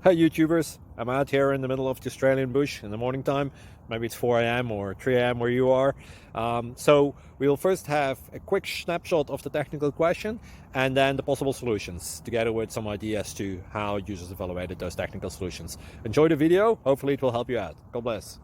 Hi YouTubers, I'm out here in the middle of the Australian bush in the morning time. Maybe it's 4 a.m. or 3 a.m. where you are. So we will first have a quick snapshot of the technical question and then the possible solutions, together with some ideas to how users evaluated those technical solutions. Enjoy the video, hopefully it will help you out. God bless.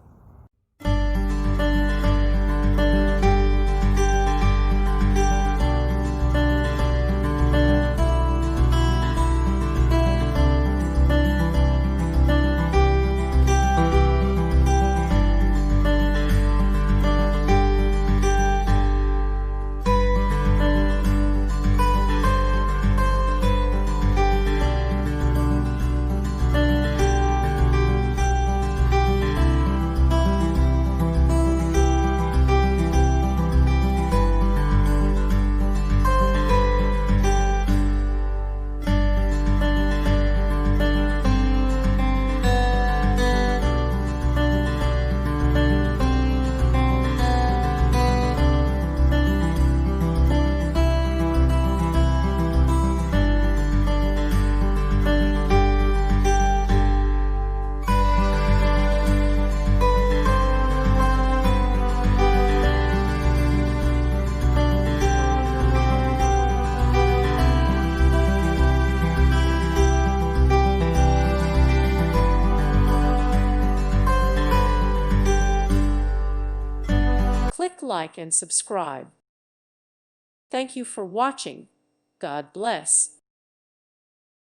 Click like and subscribe. Thank you for watching. God bless.